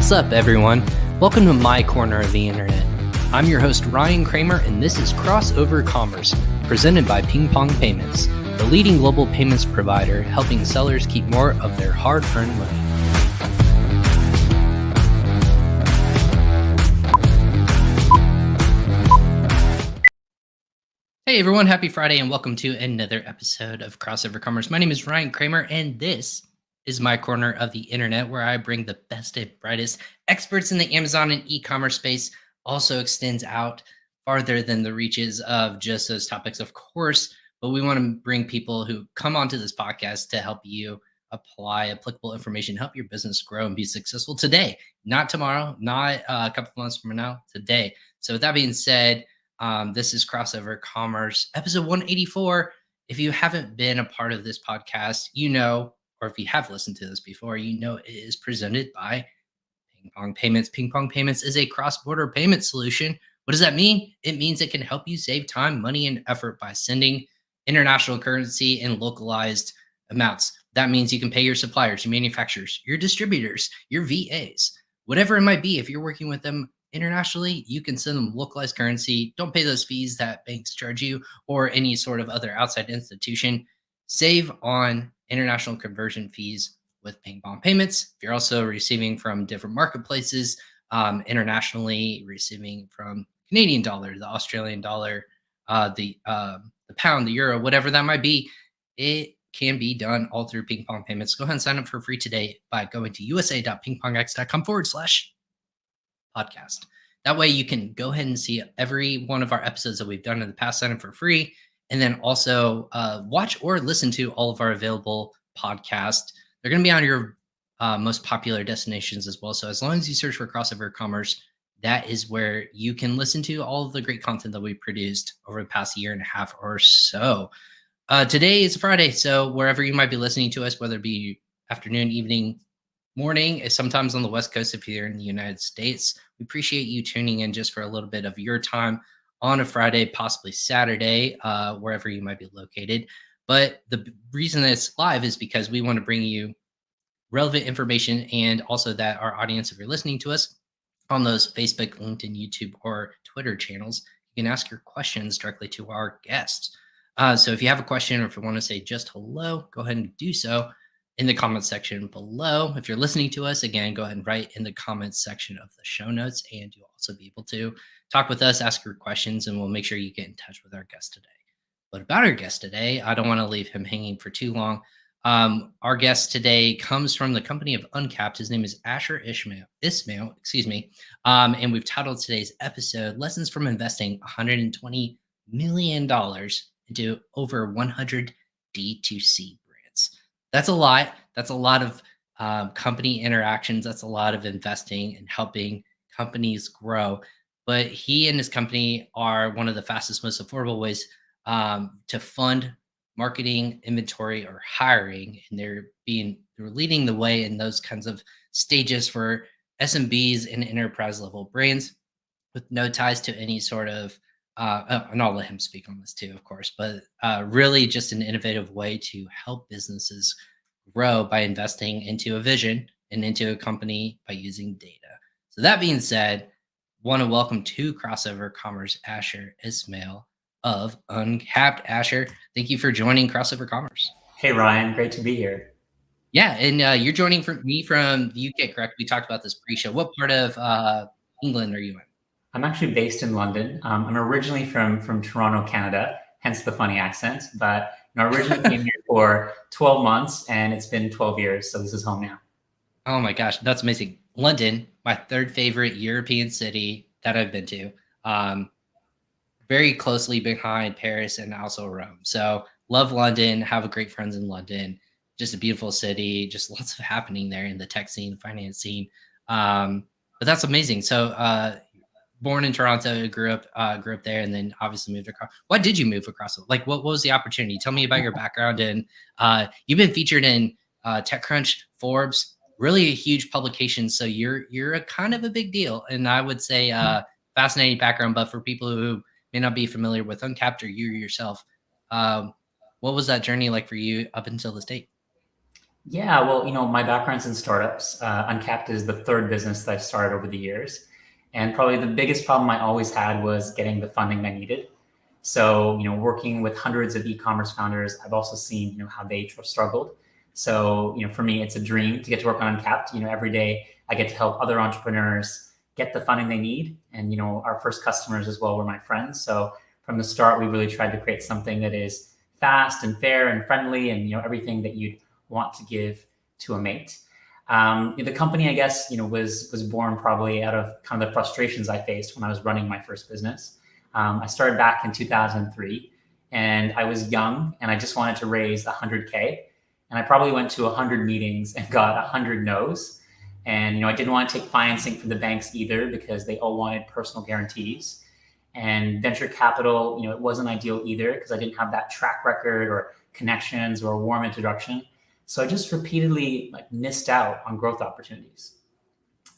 What's up, everyone? Welcome to my corner of the internet. I'm your host, Ryan Cramer, and this is Crossover Commerce, presented by Ping Pong Payments, the leading global payments provider helping sellers keep more of their hard-earned money. Hey everyone, happy Friday and welcome to another episode of Crossover Commerce. My name is Ryan Cramer and this is my corner of the internet where I bring the best and brightest experts in the Amazon and e-commerce space. Also extends out farther than the reaches of just those topics, of course, but we want to bring people who come onto this podcast to help you apply applicable information, help your business grow and be successful today, not tomorrow, not a couple of months from now, today. So with that being said, this is Crossover Commerce, episode 184. If you haven't been a part of this podcast, you know, or if you have listened to this before, you know it is presented by Ping Pong Payments. Ping Pong Payments is a cross-border payment solution. What does that mean? It means it can help you save time, money, and effort by sending international currency in localized amounts. That means you can pay your suppliers, your manufacturers, your distributors, your VAs, whatever it might be. If you're working with them internationally, you can send them localized currency. Don't pay those fees that banks charge you or any sort of other outside institution. Save on international conversion fees with Ping Pong Payments. If you're also receiving from different marketplaces, internationally, receiving from Canadian dollar, the Australian dollar, the pound, the euro, whatever that might be, it can be done all through Ping Pong Payments. Go ahead and sign up for free today by going to usa.pingpongx.com/podcast. That way you can go ahead and see every one of our episodes that we've done in the past, sign up for free, and then also watch or listen to all of our available podcasts. They're going to be on your most popular destinations as well. So as long as you search for Crossover Commerce, that is where you can listen to all of the great content that we produced over the past year and a half or so. Today is Friday, so wherever you might be listening to us, whether it be afternoon, evening, morning, sometimes on the West Coast if you're in the United States, we appreciate you tuning in just for a little bit of your time on a Friday, possibly Saturday, wherever you might be located. But the reason that it's live is because we want to bring you relevant information, and also that our audience, if you're listening to us on those Facebook, LinkedIn, YouTube, or Twitter channels, you can ask your questions directly to our guests. So if you have a question or if you want to say just hello, go ahead and do so in the comments section below. If you're listening to us, again, go ahead and write in the comments section of the show notes, and you'll also be able to talk with us, ask your questions, and we'll make sure you get in touch with our guest today. But about our guest today, I don't want to leave him hanging for too long. Our guest today comes from the company of Uncapped. His name is Asher Ismail, and we've titled today's episode, Lessons from Investing $120 million into over 100 DTC brands. That's a lot. That's a lot of company interactions. That's a lot of investing and helping companies grow. But he and his company are one of the fastest, most affordable ways to fund marketing, inventory, or hiring. And they're leading the way in those kinds of stages for SMBs and enterprise level brands with no ties to any sort of and I'll let him speak on this too, of course, but really just an innovative way to help businesses grow by investing into a vision and into a company by using data. So that being said, want to welcome to Crossover Commerce, Asher Ismail of Uncapped. Asher, thank you for joining Crossover Commerce. Hey, Ryan, great to be here. Yeah, and you're joining me from the UK, correct? We talked about this pre-show. What part of England are you in? I'm actually based in London. I'm originally from Toronto, Canada, hence the funny accent. But I originally came here for 12 months, and it's been 12 years, so this is home now. Oh my gosh, that's amazing. London, my third favorite European city that I've been to, very closely behind Paris and also Rome. So love London, have a great friends in London, just a beautiful city, just lots of happening there in the tech scene, finance scene. But that's amazing. So born in Toronto, grew up there, and then obviously moved across. Why did you move across? Like, what was the opportunity? Tell me about your background. And you've been featured in TechCrunch, Forbes, really a huge publication. So you're a kind of a big deal. And I would say fascinating background. But for people who may not be familiar with Uncapped or you yourself, what was that journey like for you up until this date? Yeah, well, my background's in startups. Uncapped is the third business that I've started over the years. And probably the biggest problem I always had was getting the funding I needed. So, working with hundreds of e-commerce founders, I've also seen, how they struggled. So, for me, it's a dream to get to work on Uncapped. Every day I get to help other entrepreneurs get the funding they need. And, our first customers as well were my friends. So from the start, we really tried to create something that is fast and fair and friendly and, everything that you'd want to give to a mate. The company, I guess, was born probably out of kind of the frustrations I faced when I was running my first business. I started back in 2003, and I was young, and I just wanted to raise 100K. And I probably went to 100 meetings and got 100 no's. And I didn't want to take financing from the banks either because they all wanted personal guarantees. And venture capital, it wasn't ideal either because I didn't have that track record or connections or a warm introduction. So I just repeatedly missed out on growth opportunities.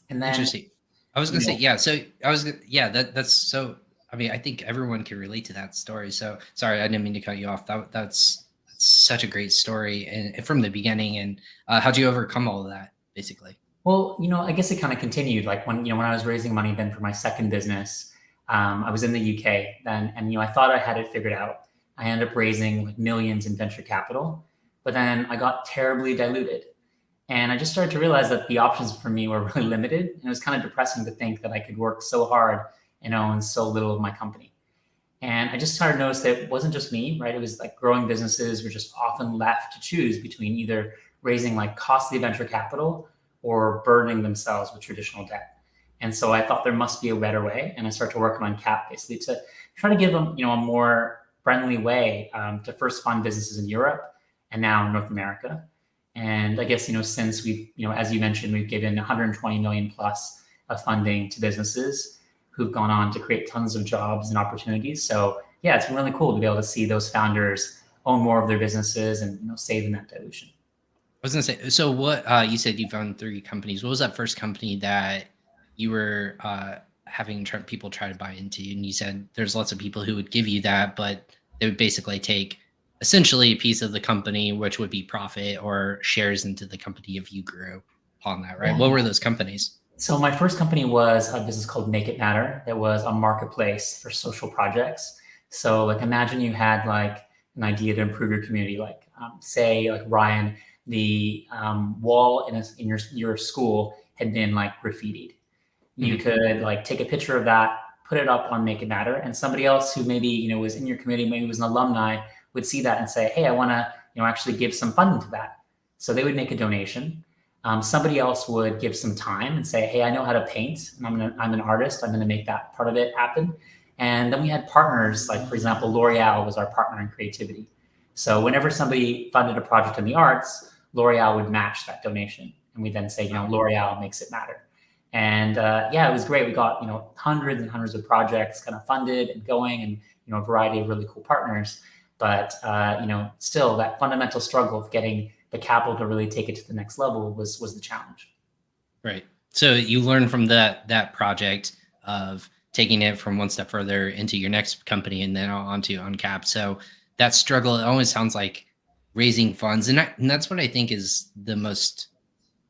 And then, Interesting. I was gonna say, yeah. So I was, yeah. That's so. I mean, I think everyone can relate to that story. So sorry, I didn't mean to cut you off. That's such a great story, and from the beginning. And how'd you overcome all of that, basically? well, I guess it kind of continued. Like when I was raising money then for my second business, I was in the UK then, and I thought I had it figured out. I ended up raising millions in venture capital, but then I got terribly diluted. And I just started to realize that the options for me were really limited. And it was kind of depressing to think that I could work so hard and own so little of my company. And I just started to notice that it wasn't just me, right? It was like growing businesses were just often left to choose between either raising costly venture capital or burdening themselves with traditional debt. And so I thought there must be a better way. And I started to work on Cap basically to try to give them, a more friendly way to first fund businesses in Europe and now North America. And I guess, since we've, as you mentioned, we've given 120 million plus of funding to businesses who've gone on to create tons of jobs and opportunities. So yeah, it's been really cool to be able to see those founders own more of their businesses and, save in that dilution. I was gonna say. So what you said you found 3 companies. What was that first company that you were having people try to buy into? And you said there's lots of people who would give you that, but they would basically take essentially a piece of the company, which would be profit or shares into the company if you grew upon that, right? Yeah. What were those companies? So my first company was a business called Make It Matter. That was a marketplace for social projects. So imagine you had an idea to improve your community, say Ryan, the wall in your school had been graffitied. You could take a picture of that, put it up on Make It Matter, and somebody else who maybe was in your community, maybe was an alumni, would see that and say, hey, I want to actually give some funding to that. So they would make a donation. Somebody else would give some time and say, hey, I know how to paint, and I'm an artist. I'm going to make that part of it happen. And then we had partners, for example, L'Oreal was our partner in creativity. So whenever somebody funded a project in the arts, L'Oreal would match that donation. And we then say, L'Oreal makes it matter. And yeah, it was great. We got, hundreds and hundreds of projects kind of funded and going and, a variety of really cool partners. But, still that fundamental struggle of getting the capital to really take it to the next level was the challenge. Right. So you learn from that project of taking it from one step further into your next company and then onto Uncapped. So that struggle, it always sounds like raising funds. And that's what I think is the most,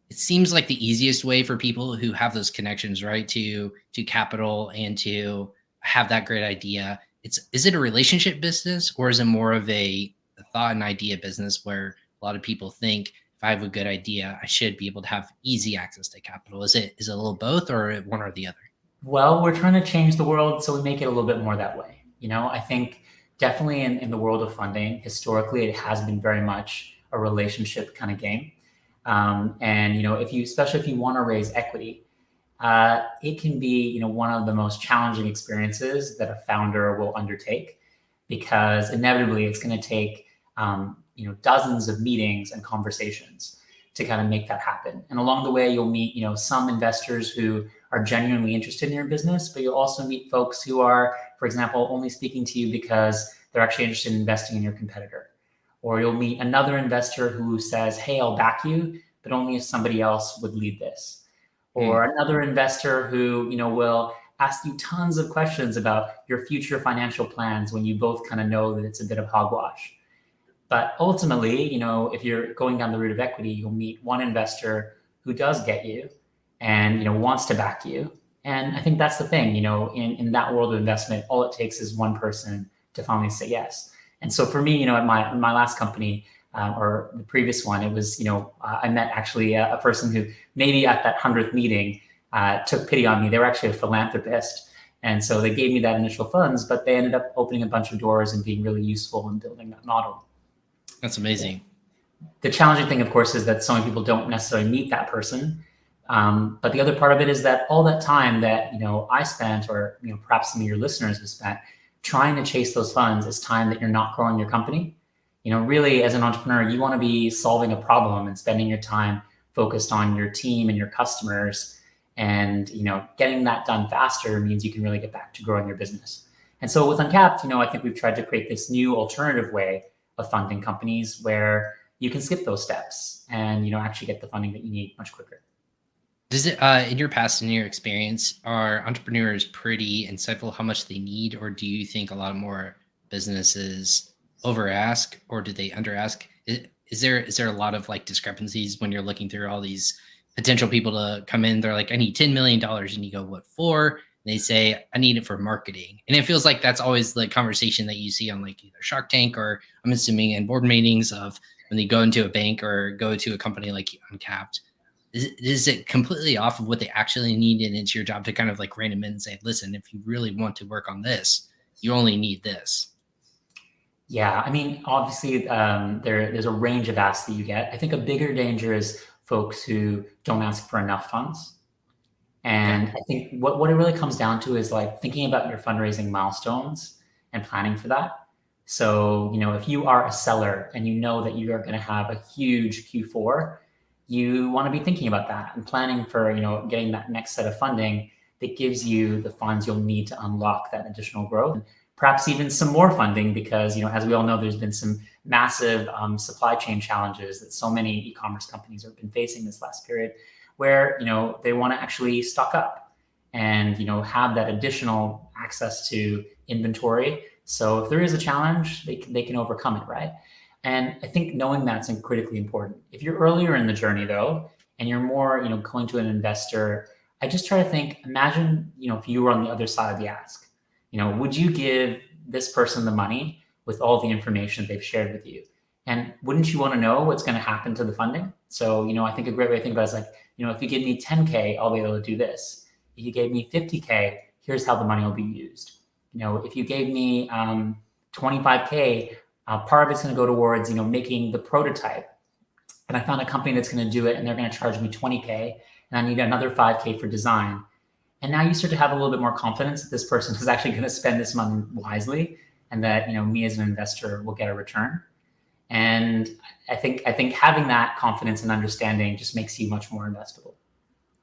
it seems like the easiest way for people who have those connections, right? To capital and to have that great idea. Is it a relationship business or is it more of a thought and idea business where a lot of people think if I have a good idea, I should be able to have easy access to capital? Is it a little both or one or the other? Well, we're trying to change the world, so we make it a little bit more that way. I think definitely in the world of funding, historically, it has been very much a relationship kind of game. And especially if you want to raise equity, it can be one of the most challenging experiences that a founder will undertake, because inevitably it's going to take dozens of meetings and conversations to kind of make that happen. And along the way, you'll meet some investors who are genuinely interested in your business, but you'll also meet folks who are, for example, only speaking to you because they're actually interested in investing in your competitor. Or you'll meet another investor who says, hey, I'll back you, but only if somebody else would lead this. Or another investor who, will ask you tons of questions about your future financial plans when you both kind of know that it's a bit of hogwash. But ultimately, if you're going down the route of equity, you'll meet one investor who does get you and, wants to back you. And I think that's the thing, in that world of investment, all it takes is one person to finally say yes. And so for me, at my last company, or the previous one, it was, I met actually a person who maybe at that 100th meeting took pity on me. They were actually a philanthropist. And so they gave me that initial funds, but they ended up opening a bunch of doors and being really useful in building that model. That's amazing. The challenging thing, of course, is that so many people don't necessarily meet that person. But the other part of it is that all that time that, I spent, or, perhaps some of your listeners have spent trying to chase those funds is time that you're not growing your company. Really as an entrepreneur, you want to be solving a problem and spending your time focused on your team and your customers. And, getting that done faster means you can really get back to growing your business. And so with Uncapped, I think we've tried to create this new alternative way of funding companies where you can skip those steps and, actually get the funding that you need much quicker. Does it, in your past, in your experience, are entrepreneurs pretty insightful how much they need, or do you think a lot more businesses over ask, or do they under ask? Is there a lot of like discrepancies when you're looking through all these potential people to come in? They're like, I need $10 million, and you go, what for? And they say, I need it for marketing, and it feels like that's always the conversation that you see on like either Shark Tank or I'm assuming in board meetings of when they go into a bank or go to a company like Uncapped. Is it completely off of what they actually need, and it's your job to kind of like rein them in and say, listen, if you really want to work on this, you only need this? Yeah, I mean, obviously, there's a range of asks that you get. I think a bigger danger is folks who don't ask for enough funds. Okay. And I think what it really comes down to is like thinking about your fundraising milestones and planning for that. So, if you are a seller and you know that you are going to have a huge Q4, you want to be thinking about that and planning for, getting that next set of funding that gives you the funds you'll need to unlock that additional growth. Perhaps even some more funding because, as we all know, there's been some massive supply chain challenges that so many e-commerce companies have been facing this last period where, they want to actually stock up and, have that additional access to inventory. So if there is a challenge, they can overcome it, right? And I think knowing that's critically important. If you're earlier in the journey though, and you're more, going to an investor, I just try to think, imagine, if you were on the other side of the ask, would you give this person the money with all the information they've shared with you? And wouldn't you want to know what's going to happen to the funding? So, I think a great way to think about it is like, if you give me 10K, I'll be able to do this. If you gave me 50K, here's how the money will be used. If you gave me 25K, part of it's going to go towards, making the prototype. And I found a company that's going to do it and they're going to charge me 20K and I need another 5K for design. And now you start to have a little bit more confidence that this person is actually going to spend this money wisely and that, me as an investor will get a return. And I think having that confidence and understanding just makes you much more investable.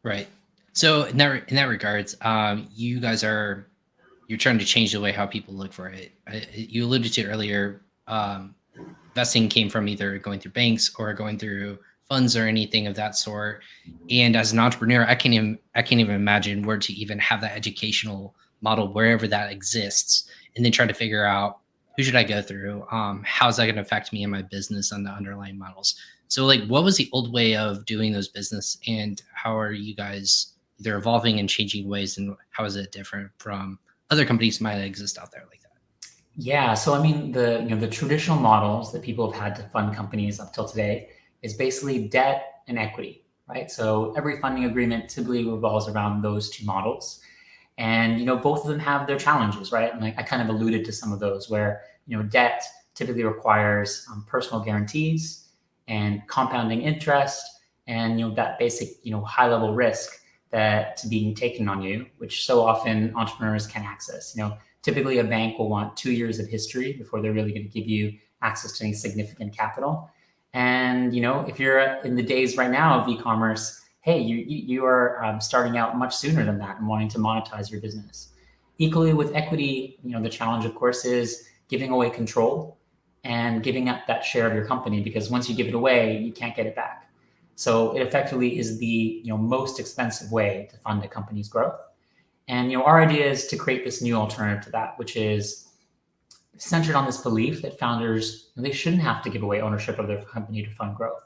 Right. So in that regards, you're trying to change the way how people look for it. You alluded to earlier, investing came from either going through banks or going through funds or anything of that sort. And as an entrepreneur, I can't even imagine where to even have that educational model wherever that exists, and then try to figure out who should I go through? How's that going to affect me and my business on the underlying models? So like, what was the old way of doing those business, and how are you guys either evolving and changing ways, and how is it different from other companies might exist out there like that? Yeah, so I mean, the traditional models that people have had to fund companies up till today is basically debt and equity, right? So every funding agreement typically revolves around those two models. And, both of them have their challenges, right? And like I kind of alluded to some of those where, debt typically requires personal guarantees and compounding interest and, that basic, high level risk that to being taken on you, which so often entrepreneurs can access. Typically a bank will want 2 years of history before they're really going to give you access to any significant capital. And, if you're in the days right now of e-commerce, hey, you are starting out much sooner than that and wanting to monetize your business. Equally with equity, the challenge, of course, is giving away control and giving up that share of your company, because once you give it away, you can't get it back. So it effectively is the most expensive way to fund a company's growth. And our idea is to create this new alternative to that, which is centered on this belief that founders, they shouldn't have to give away ownership of their company to fund growth.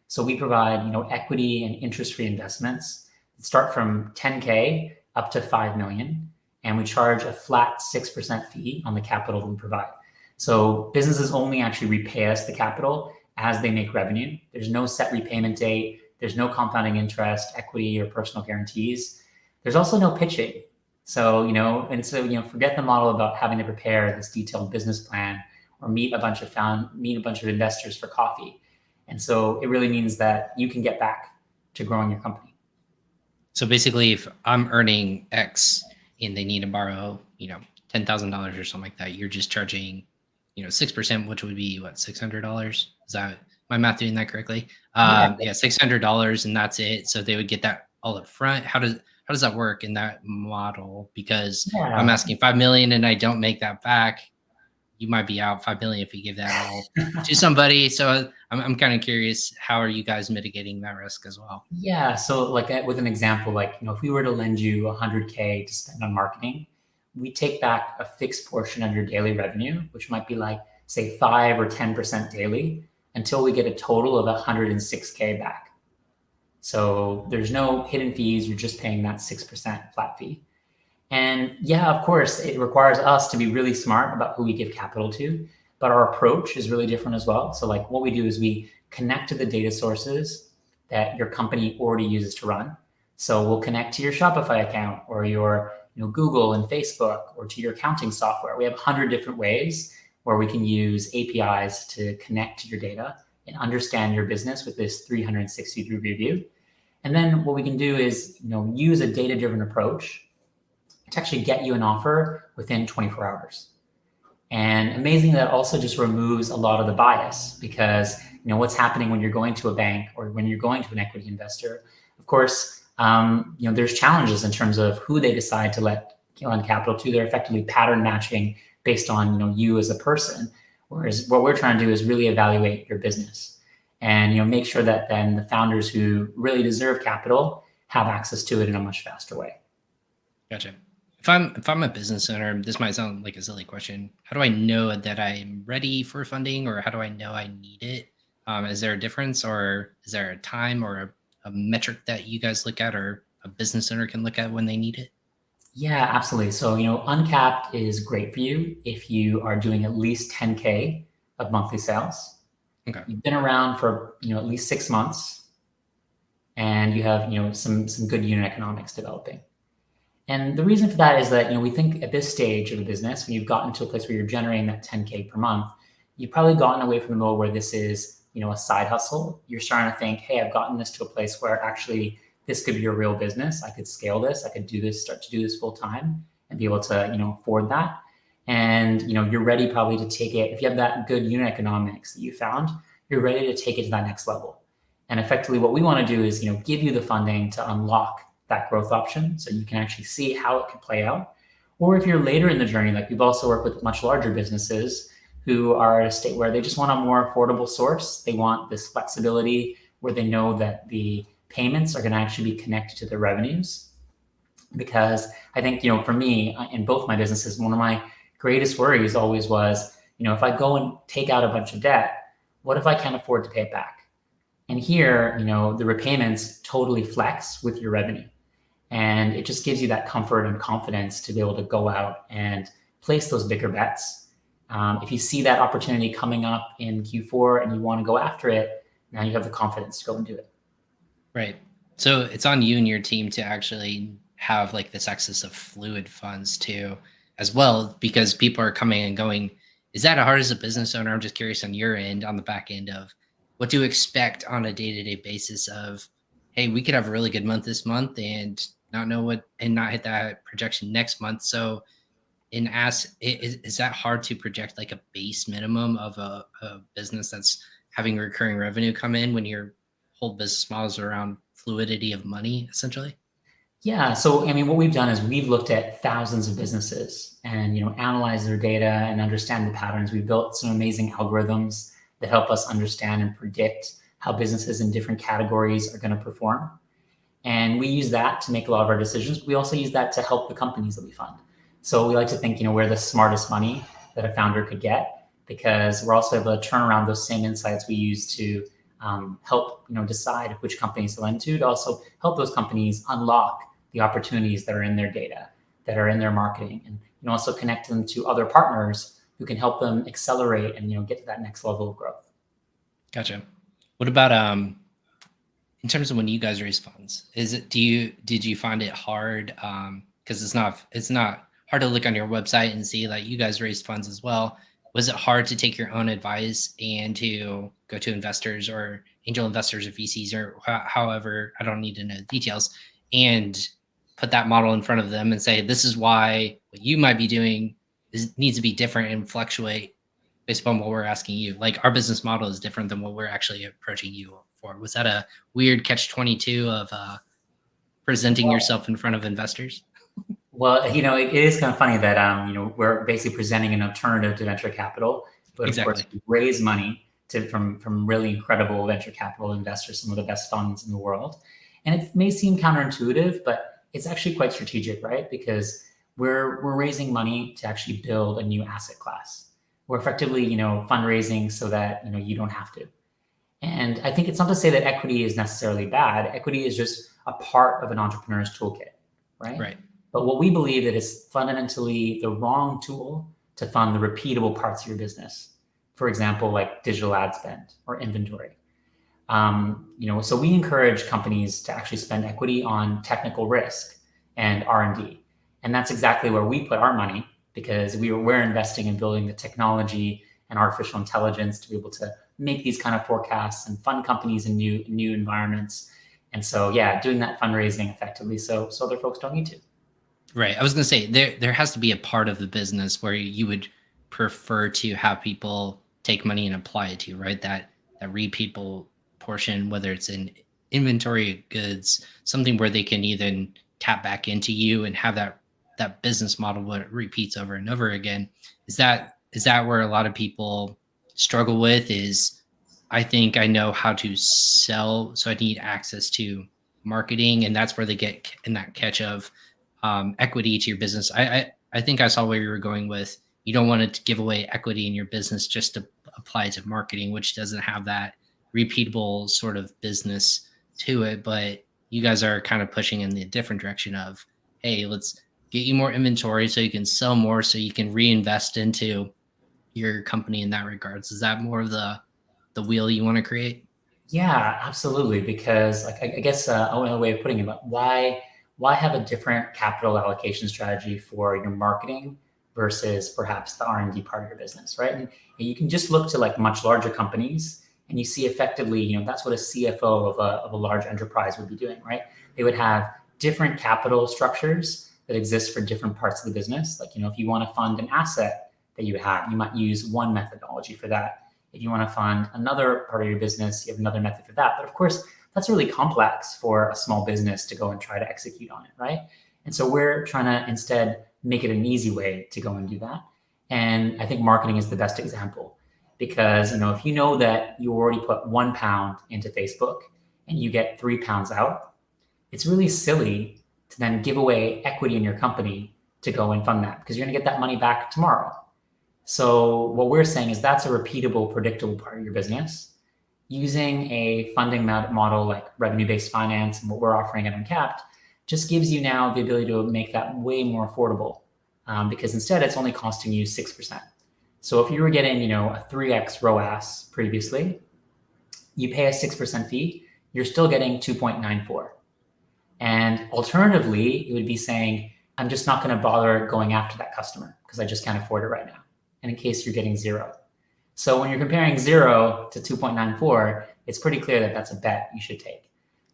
So we provide, equity and interest-free investments that start from 10K up to 5 million, and we charge a flat 6% fee on the capital that we provide. So businesses only actually repay us the capital as they make revenue. There's no set repayment date. There's no compounding interest, equity, or personal guarantees. There's also no pitching. So, forget the model about having to prepare this detailed business plan or meet a bunch of investors for coffee. And so it really means that you can get back to growing your company. So basically, if I'm earning X and they need to borrow, $10,000 or something like that, you're just charging, 6%, which would be what, $600? Is that my math doing that correctly? Yeah. $600, and that's it. So they would get that all up front. How does that work in that model? Because if I'm asking 5 million and I don't make that back, you might be out 5 million if you give that all to somebody. So I'm kind of curious, how are you guys mitigating that risk as well? Yeah. So with an example, if we were to lend you 100K to spend on marketing, we take back a fixed portion of your daily revenue, which might be say 5 or 10% daily, until we get a total of 106K back. So there's no hidden fees. You're just paying that 6% flat fee. And yeah, of course, it requires us to be really smart about who we give capital to, but our approach is really different as well. So what we do is we connect to the data sources that your company already uses to run. So we'll connect to your Shopify account or your Google and Facebook, or to your accounting software. We have 100 different ways where we can use APIs to connect to your data and understand your business with this 360-degree view. And then what we can do is use a data-driven approach to actually get you an offer within 24 hours. And amazingly, that also just removes a lot of the bias, because what's happening when you're going to a bank or when you're going to an equity investor, of course, there's challenges in terms of who they decide to lend capital to. They're effectively pattern matching based on you as a person. Whereas what we're trying to do is really evaluate your business and make sure that then the founders who really deserve capital have access to it in a much faster way. Gotcha. If I'm a business owner, this might sound like a silly question. How do I know that I'm ready for funding, or how do I know I need it? Is there a difference, or is there a time or a metric that you guys look at, or a business owner can look at when they need it? Yeah, absolutely. So, Uncapped is great for you if you are doing at least 10K of monthly sales. Okay. You've been around for, at least 6 months, and you have, some good unit economics developing. And the reason for that is that, we think at this stage of the business, when you've gotten to a place where you're generating that 10K per month, you've probably gotten away from the mode where this is, a side hustle. You're starting to think, hey, I've gotten this to a place where actually this could be a real business. I could scale this. I could start to do this full time and be able to, afford that. And, you're ready probably to take it. If you have that good unit economics that you found, you're ready to take it to that next level. And effectively what we want to do is, give you the funding to unlock that growth option so you can actually see how it can play out. Or if you're later in the journey, we've also worked with much larger businesses who are at a state where they just want a more affordable source. They want this flexibility where they know that the payments are going to actually be connected to the revenues. Because I think, for me, in both my businesses, one of my greatest worries always was, if I go and take out a bunch of debt, what if I can't afford to pay it back? And here, the repayments totally flex with your revenue. And it just gives you that comfort and confidence to be able to go out and place those bigger bets. If you see that opportunity coming up in Q4 and you want to go after it, now you have the confidence to go and do it. Right. So it's on you and your team to actually have this access of fluid funds too, as well, because people are coming and going. Is that hard as a business owner? I'm just curious on your end, on the back end of what to expect on a day-to-day basis of, hey, we could have a really good month this month and not know and not hit that projection next month. So is that hard to project a base minimum of a business that's having recurring revenue come in when your whole business model is around fluidity of money, essentially? Yeah. So, what we've done is we've looked at thousands of businesses and, analyzed their data and understand the patterns. We've built some amazing algorithms that help us understand and predict how businesses in different categories are going to perform. And we use that to make a lot of our decisions. We also use that to help the companies that we fund. So we like to think, we're the smartest money that a founder could get, because we're also able to turn around those same insights we use to help decide which companies to lend to also help those companies unlock the opportunities that are in their data, that are in their marketing, and also connect them to other partners who can help them accelerate and get to that next level of growth. Gotcha. What about in terms of when you guys raise funds? Did you find it hard? Because it's not hard to look on your website and see that you guys raised funds as well. Was it hard to take your own advice and to go to investors or angel investors or VCs or however, I don't need to know the details, and put that model in front of them and say, this is why what you might be doing needs to be different and fluctuate based upon what we're asking you? Like, our business model is different than what we're actually approaching you for. Was that a weird catch-22 of presenting yourself in front of investors? Well, it is kind of funny that we're basically presenting an alternative to venture capital, but of course we raise money from really incredible venture capital investors, some of the best funds in the world. And it may seem counterintuitive, but it's actually quite strategic, right? Because we're raising money to actually build a new asset class. We're effectively fundraising so that you don't have to. And I think it's not to say that equity is necessarily bad. Equity is just a part of an entrepreneur's toolkit, right? Right. But what we believe that is fundamentally the wrong tool to fund the repeatable parts of your business. For example, like digital ad spend or inventory. So we encourage companies to actually spend equity on technical risk and R&D. And that's exactly where we put our money, because we're investing in building the technology and artificial intelligence to be able to make these kind of forecasts and fund companies in new environments. And so, yeah, doing that fundraising effectively so other folks don't need to. Right. I was going to say there has to be a part of the business where you would prefer to have people take money and apply it to, right? That repeatable portion, whether it's in inventory of goods, something where they can even tap back into you and have that business model where it repeats over and over again. Is that where a lot of people struggle with? Is, I think I know how to sell, so I need access to marketing, and that's where they get in that catch of equity to your business. I think I saw where you were going with, you don't want to give away equity in your business just to apply to marketing, which doesn't have that repeatable sort of business to it. But you guys are kind of pushing in the different direction of, hey, let's get you more inventory so you can sell more, so you can reinvest into your company in that regards. Is that more of the wheel you want to create? Yeah, absolutely. Because like I guess another way of putting it, why have a different capital allocation strategy for your marketing versus perhaps the R&D part of your business, right? And you can just look to like much larger companies, and you see effectively, that's what a CFO of a large enterprise would be doing, right? They would have different capital structures that exist for different parts of the business. Like, if you want to fund an asset that you have, you might use one methodology for that. If you want to fund another part of your business, you have another method for that. But of course, that's really complex for a small business to go and try to execute on it, right? And so we're trying to instead make it an easy way to go and do that. And I think marketing is the best example, because if you know that you already put £1 into Facebook and you get £3 out, it's really silly to then give away equity in your company to go and fund that, because you're going to get that money back tomorrow. So what we're saying is that's a repeatable, predictable part of your business. Using a funding model like revenue-based finance and what we're offering at Uncapped just gives you now the ability to make that way more affordable, because instead it's only costing you 6%. So if you were getting a 3x ROAS previously, you pay a 6% fee, you're still getting 2.94. And alternatively, it would be saying, I'm just not going to bother going after that customer because I just can't afford it right now. And in case you're getting 0. So when you're comparing 0 to 2.94, it's pretty clear that that's a bet you should take.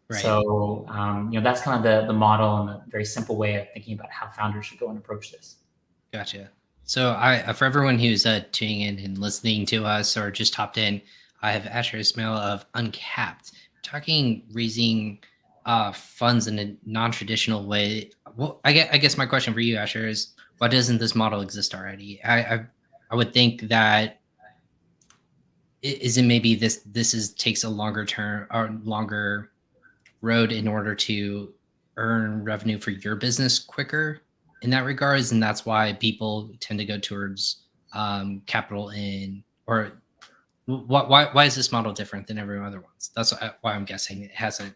Right. So, that's kind of the model and the very simple way of thinking about how founders should go and approach this. Gotcha. So for everyone who's tuning in and listening to us or just hopped in, I have Asher Ismail of Uncapped talking raising funds in a non-traditional way. Well, I guess my question for you, Asher, is why doesn't this model exist already? I would think that isn't maybe this takes a longer term or longer road in order to earn revenue for your business quicker in that regards, and that's why people tend to go towards capital in, or why is this model different than every other ones? That's why I'm guessing it hasn't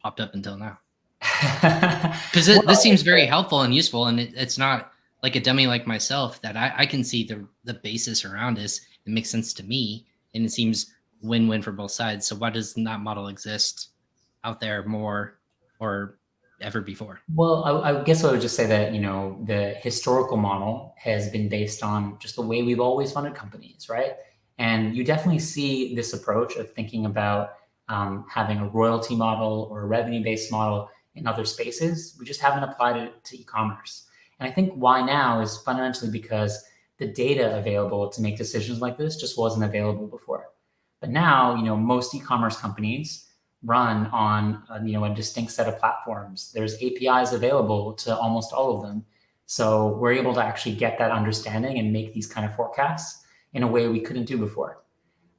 popped up until now. Because this seems very helpful and useful, and it's not like a dummy like myself that I can see the basis around this. It makes sense to me, and it seems win-win for both sides. So why does that model exist out there more or ever before? Well, I guess I would just say that, the historical model has been based on just the way we've always funded companies, right? And you definitely see this approach of thinking about having a royalty model or a revenue-based model in other spaces. We just haven't applied it to e-commerce. And I think why now is fundamentally because the data available to make decisions like this just wasn't available before. But now, most e-commerce companies run on a distinct set of platforms. There's APIs available to almost all of them. So we're able to actually get that understanding and make these kind of forecasts in a way we couldn't do before.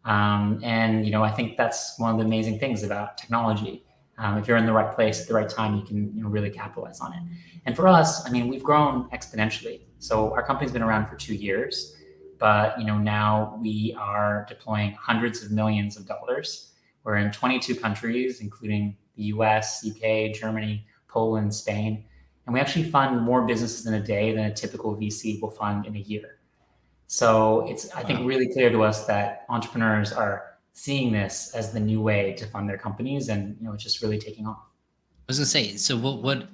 And I think that's one of the amazing things about technology. If you're in the right place at the right time, you can really capitalize on it. And for us, we've grown exponentially. So our company's been around for 2 years, but now we are deploying hundreds of millions of dollars. We're in 22 countries, including the US, UK, Germany, Poland, Spain. And we actually fund more businesses in a day than a typical VC will fund in a year. So it's, I think, really clear to us that entrepreneurs are seeing this as the new way to fund their companies, and it's just really taking off. I was gonna say, so what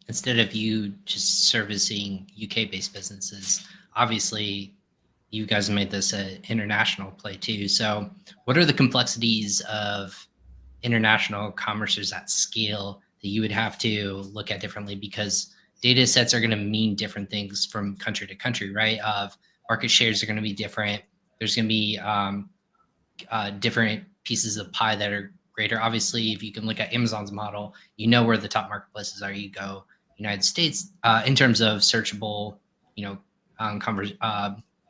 instead of you just servicing UK-based businesses, obviously you guys made this an international play too. So what are the complexities of international commerces at scale that you would have to look at differently? Because data sets are going to mean different things from country to country, right? Of market shares are going to be different. There's going to be different pieces of pie that are greater. Obviously, if you can look at Amazon's model, where the top marketplaces are. You go United States in terms of searchable,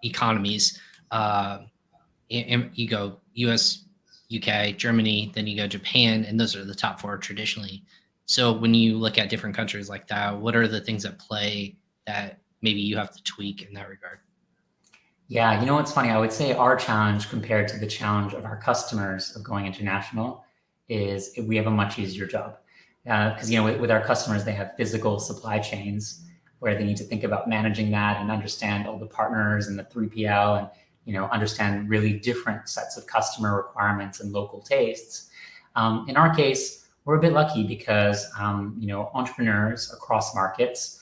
economies. You go US, UK, Germany, then you go Japan, and those are the top 4 traditionally. So when you look at different countries like that, what are the things at play that maybe you have to tweak in that regard? Yeah, what's funny? I would say our challenge compared to the challenge of our customers of going international is we have a much easier job. Because, with our customers, they have physical supply chains where they need to think about managing that and understand all the partners and the 3PL and, understand really different sets of customer requirements and local tastes. In our case, we're a bit lucky because, entrepreneurs across markets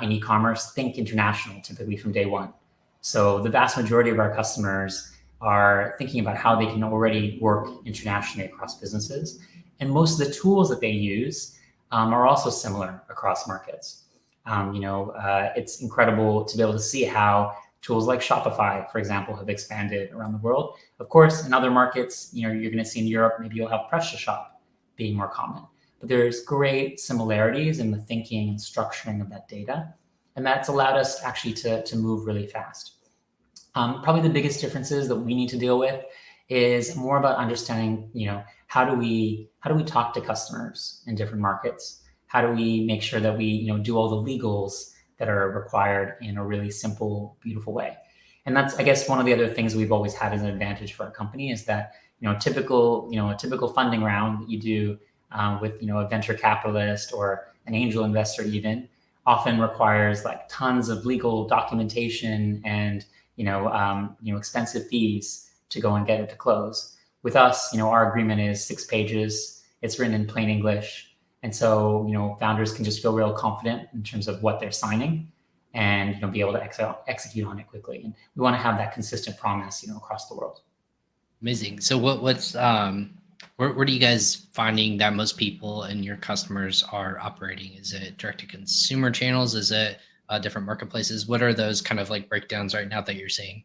in e-commerce think international typically from day one. So the vast majority of our customers are thinking about how they can already work internationally across businesses. And most of the tools that they use are also similar across markets. It's incredible to be able to see how tools like Shopify, for example, have expanded around the world. Of course, in other markets, you're going to see in Europe, maybe you'll have PrestaShop being more common. But there's great similarities in the thinking and structuring of that data. And that's allowed us actually to move really fast. Probably the biggest differences that we need to deal with is more about understanding, how do we talk to customers in different markets? How do we make sure that we, do all the legals that are required in a really simple, beautiful way? And that's, I guess, one of the other things we've always had as an advantage for our company is that, a typical funding round that you do with, a venture capitalist or an angel investor even often requires like tons of legal documentation and, expensive fees to go and get it to close. With us, our agreement is 6 pages. It's written in plain English. And so, founders can just feel real confident in terms of what they're signing and, be able to execute on it quickly. And we want to have that consistent promise, across the world. Amazing. So what's where do you guys finding that most people and your customers are operating? Is it direct to consumer channels? Is it different marketplaces? What are those kind of like breakdowns right now that you're seeing?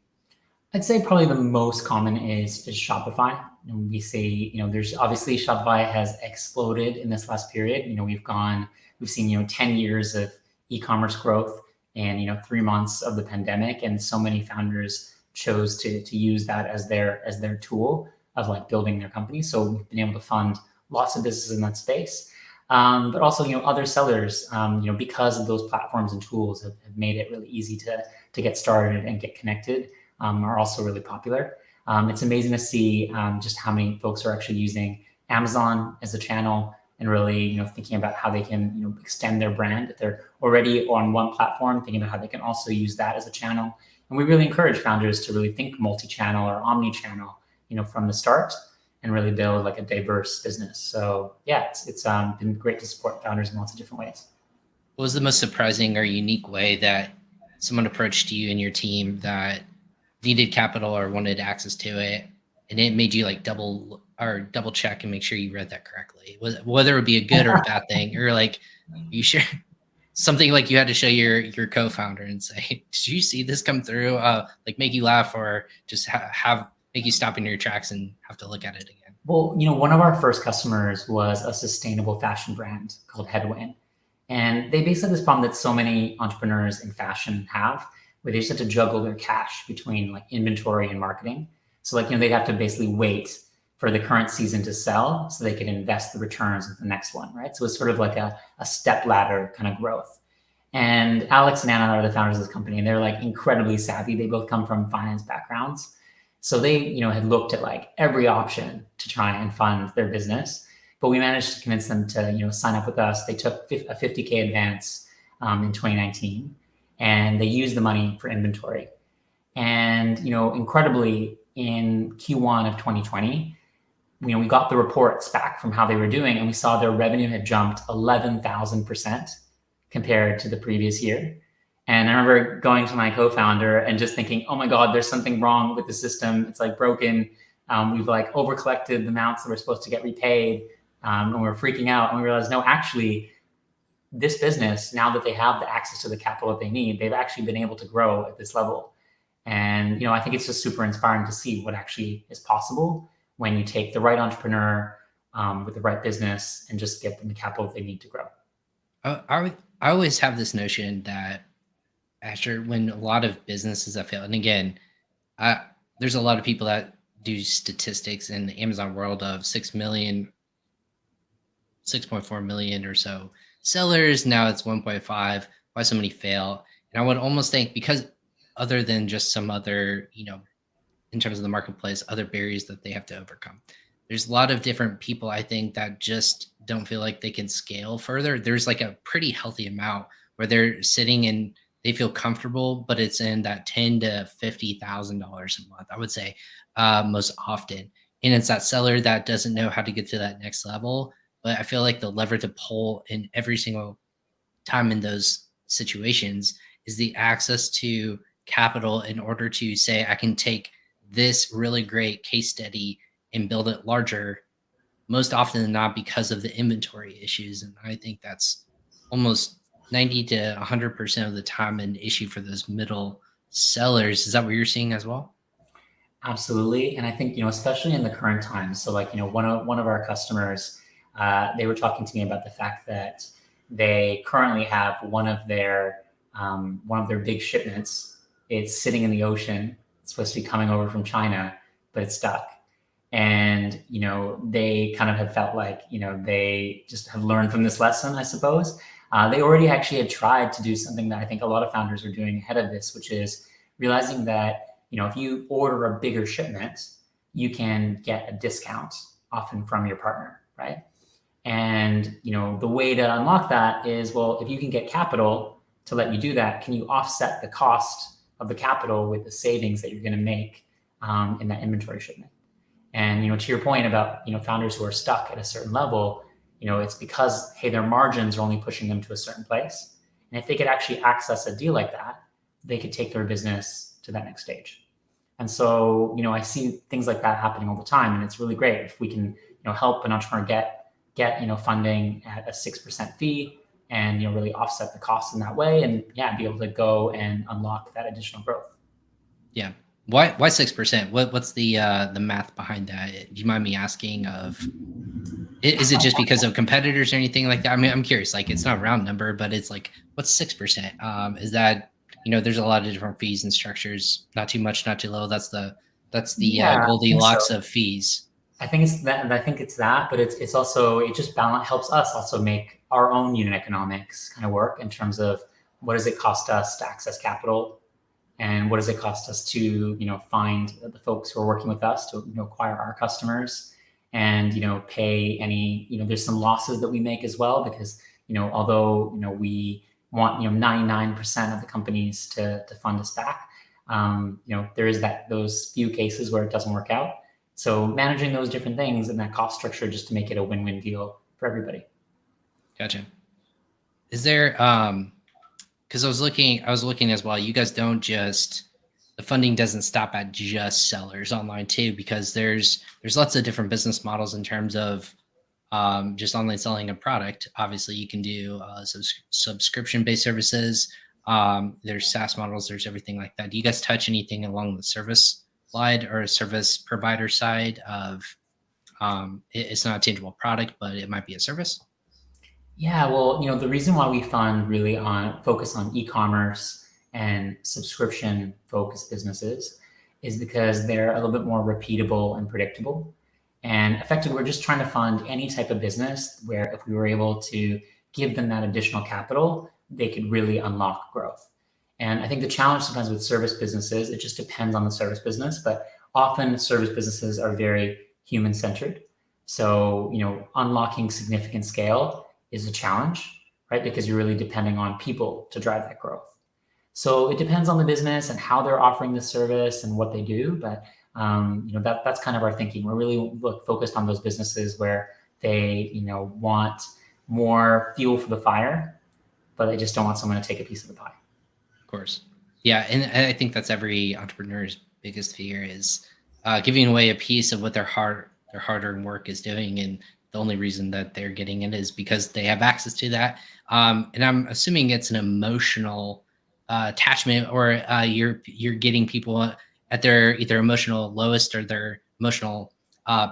I'd say probably the most common is Shopify. And we see, there's obviously Shopify has exploded in this last period. We've seen, 10 years of e-commerce growth and, 3 months of the pandemic. And so many founders chose to use that as their tool of like building their company. So we've been able to fund lots of businesses in that space. but also, other sellers, because of those platforms and tools have made it really easy to get started and get connected, are also really popular. It's amazing to see just how many folks are actually using Amazon as a channel and really, thinking about how they can, extend their brand. If they're already on one platform, thinking about how they can also use that as a channel. And we really encourage founders to really think multi-channel or omni-channel, from the start, and really build like a diverse business. So yeah, it's been great to support founders in lots of different ways. What was the most surprising or unique way that someone approached you and your team that needed capital or wanted access to it, and it made you like double check and make sure you read that correctly, whether it would be a good or a bad thing, or like, you sure something like you had to show your co-founder and say, did you see this come through? Like make you laugh, or just have make you stop in your tracks and have to look at it again? Well, one of our first customers was a sustainable fashion brand called Headwind. And they basically had this problem that so many entrepreneurs in fashion have, where they just have to juggle their cash between like inventory and marketing. So like, they'd have to basically wait for the current season to sell so they could invest the returns in the next one, right? So it's sort of like a step ladder kind of growth. And Alex and Anna are the founders of this company, and they're like incredibly savvy. They both come from finance backgrounds. So they, had looked at like every option to try and fund their business, but we managed to convince them to, sign up with us. They took a $50K advance in 2019, and they used the money for inventory. And, incredibly, in Q1 of 2020, we got the reports back from how they were doing, and we saw their revenue had jumped 11,000% compared to the previous year. And I remember going to my co-founder and just thinking, oh my God, there's something wrong with the system. It's like broken. We've like over-collected the amounts that we're supposed to get repaid. And we're freaking out. And we realized, no, actually, this business, now that they have the access to the capital that they need, they've actually been able to grow at this level. And, I think it's just super inspiring to see what actually is possible when you take the right entrepreneur with the right business and just give them the capital they need to grow. I always have this notion that, Asher, when a lot of businesses have failed, and again, there's a lot of people that do statistics in the Amazon world of 6.4 million or so sellers. Now it's 1.5. Why so many fail? And I would almost think, because other than just some other, in terms of the marketplace, other barriers that they have to overcome, there's a lot of different people, I think, that just don't feel like they can scale further. There's like a pretty healthy amount where they're sitting and they feel comfortable, but it's in that $10,000 to $50,000 a month, I would say, most often. And it's that seller that doesn't know how to get to that next level. But I feel like the lever to pull in every single time in those situations is the access to capital, in order to say, I can take this really great case study and build it larger, most often than not, because of the inventory issues. And I think that's almost 90 to 100% of the time an issue for those middle sellers. Is that what you're seeing as well? Absolutely. And I think, especially in the current times. So like, one of our customers, they were talking to me about the fact that they currently have one of their big shipments. It's sitting in the ocean. It's supposed to be coming over from China, but it's stuck. And, they kind of have felt like, they just have learned from this lesson, I suppose. They already actually had tried to do something that I think a lot of founders are doing ahead of this, which is realizing that, if you order a bigger shipment, you can get a discount often from your partner, right? And, the way to unlock that is, well, if you can get capital to let you do that, can you offset the cost of the capital with the savings that you're going to make in that inventory shipment? And, to your point about, founders who are stuck at a certain level, it's because, hey, their margins are only pushing them to a certain place. And if they could actually access a deal like that, they could take their business to that next stage. And so, I see things like that happening all the time. And it's really great if we can, help an entrepreneur get funding at a 6% fee and, really offset the costs in that way, and be able to go and unlock that additional growth. Yeah. Why 6%? What's the math behind that? Do you mind me asking? Is it just because of competitors or anything like that? I mean, I'm curious. Like, it's not a round number, but it's like, what's 6%? Is that, there's a lot of different fees and structures. Not too much, not too low. That's the Goldilocks of fees. I think it's that, and I think it's that, but it's also, it just helps us also make our own unit economics kind of work in terms of what does it cost us to access capital, and what does it cost us to find the folks who are working with us to acquire our customers, and pay any there's some losses that we make as well, because although we want 99% of the companies to fund us back, there is those few cases where it doesn't work out. So managing those different things and that cost structure just to make it a win-win deal for everybody. Gotcha. Is there because I was looking as well, you guys don't just, the funding doesn't stop at just sellers online too, because there's lots of different business models in terms of just online selling a product. Obviously you can do subscription-based services. There's SaaS models, there's everything like that. Do you guys touch anything along the service side or service provider side of it's not a tangible product, but it might be a service? Yeah, well, the reason why we fund really focus on e-commerce and subscription focused businesses is because they're a little bit more repeatable and predictable. And effectively, we're just trying to fund any type of business where if we were able to give them that additional capital, they could really unlock growth. And I think the challenge sometimes with service businesses, it just depends on the service business, but often service businesses are very human centered. So, unlocking significant scale is a challenge, right? Because you're really depending on people to drive that growth. So it depends on the business and how they're offering the service and what they do. But that's kind of our thinking. We're really focused on those businesses where they want more fuel for the fire, but they just don't want someone to take a piece of the pie. Of course. Yeah. And I think that's every entrepreneur's biggest fear is giving away a piece of what their hard-earned work is doing. And the only reason that they're getting it is because they have access to that. And I'm assuming it's an emotional attachment, or you're getting people at their either emotional lowest or their emotional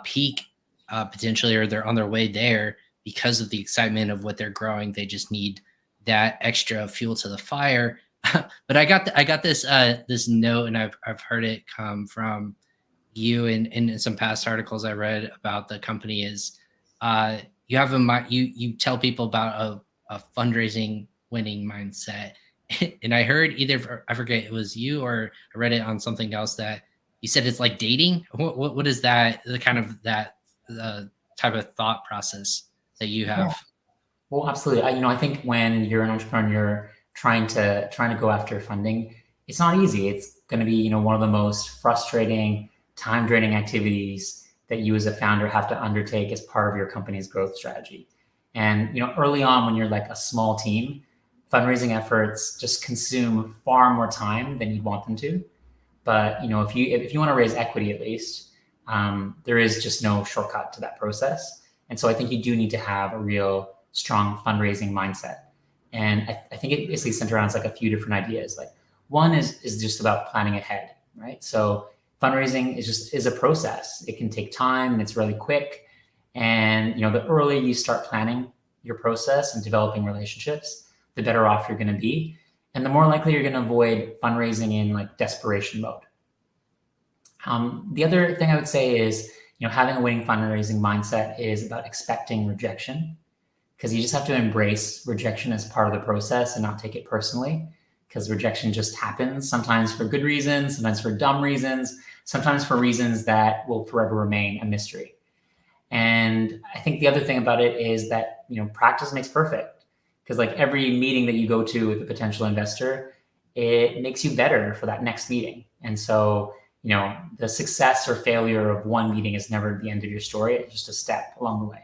peak potentially, or they're on their way there because of the excitement of what they're growing. They just need that extra fuel to the fire. But I got this this note, and I've heard it come from you in some past articles I read about the company is you have you tell people about a fundraising winning mindset. And I heard I forget, it was you or I read it on something else that you said it's like dating. What is that, the kind of that type of thought process that you have? Yeah. Well, absolutely. I think when you're an entrepreneur trying to go after funding, it's not easy. It's going to be one of the most frustrating, time draining activities that you as a founder have to undertake as part of your company's growth strategy. And early on, when you're like a small team, fundraising efforts just consume far more time than you'd want them to. But if you want to raise equity, at least there is just no shortcut to that process. And so I think you do need to have a real strong fundraising mindset. And I think it basically centers around like a few different ideas. Like one is just about planning ahead, right? So fundraising is a process. It can take time and it's really quick. And the earlier you start planning your process and developing relationships, the better off you're going to be, and the more likely you're going to avoid fundraising in like desperation mode. The other thing I would say is, having a winning fundraising mindset is about expecting rejection, because you just have to embrace rejection as part of the process and not take it personally, because rejection just happens, sometimes for good reasons, sometimes for dumb reasons, sometimes for reasons that will forever remain a mystery. And I think the other thing about it is that, practice makes perfect, because like every meeting that you go to with a potential investor, it makes you better for that next meeting. And so, the success or failure of one meeting is never the end of your story. It's just a step along the way.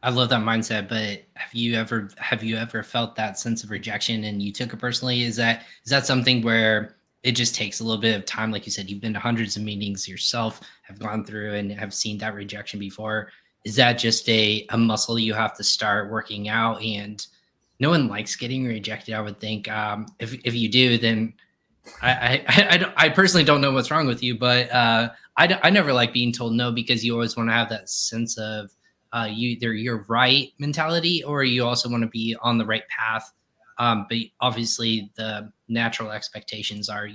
I love that mindset, but have you ever felt that sense of rejection and you took it personally? Is that something where it just takes a little bit of time? Like you said, you've been to hundreds of meetings yourself, have gone through and have seen that rejection before. Is that just a muscle you have to start working out? And no one likes getting rejected, I would think. If you do, then I personally don't know what's wrong with you, but I never like being told no, because you always want to have that sense of either you're right mentality, or you also want to be on the right path. But obviously the natural expectations are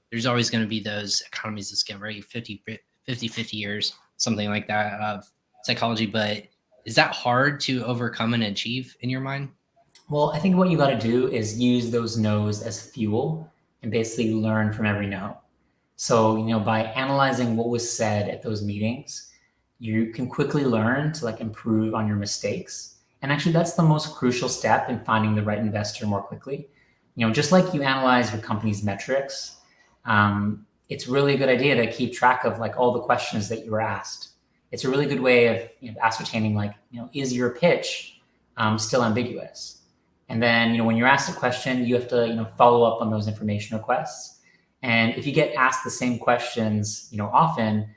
there's always going to be those economies of scale, right? 50 years. something like that of psychology, but is that hard to overcome and achieve in your mind? Well, I think what you got to do is use those no's as fuel and basically learn from every no. So, by analyzing what was said at those meetings, you can quickly learn to improve on your mistakes. And actually, that's the most crucial step in finding the right investor more quickly. Just like you analyze your company's metrics, it's really a good idea to keep track of all the questions that you were asked. It's a really good way of ascertaining is your pitch still ambiguous? And then when you're asked a question, you have to follow up on those information requests. And if you get asked the same questions often,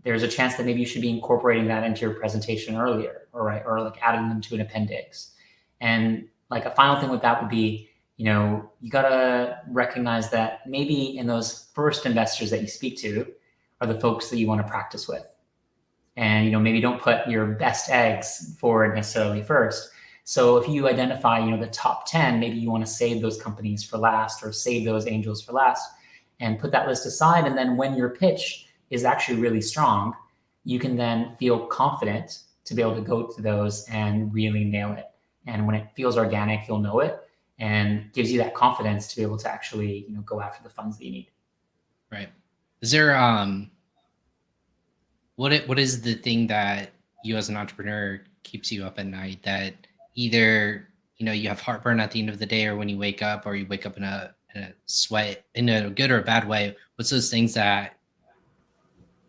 there's a chance that maybe you should be incorporating that into your presentation earlier, or adding them to an appendix. And a final thing with that would be, you gotta recognize that maybe in those first investors that you speak to are the folks that you want to practice with. And maybe don't put your best eggs forward necessarily first. So if you identify the top 10, maybe you want to save those companies for last, or save those angels for last, and put that list aside. And then when your pitch is actually really strong, you can then feel confident to be able to go to those and really nail it. And when it feels organic, you'll know it, and gives you that confidence to be able to actually go after the funds that you need. Right. Is there what is the thing that you as an entrepreneur keeps you up at night, that either you have heartburn at the end of the day, or when you wake up, or you wake up in a sweat, in a good or a bad way? What's those things that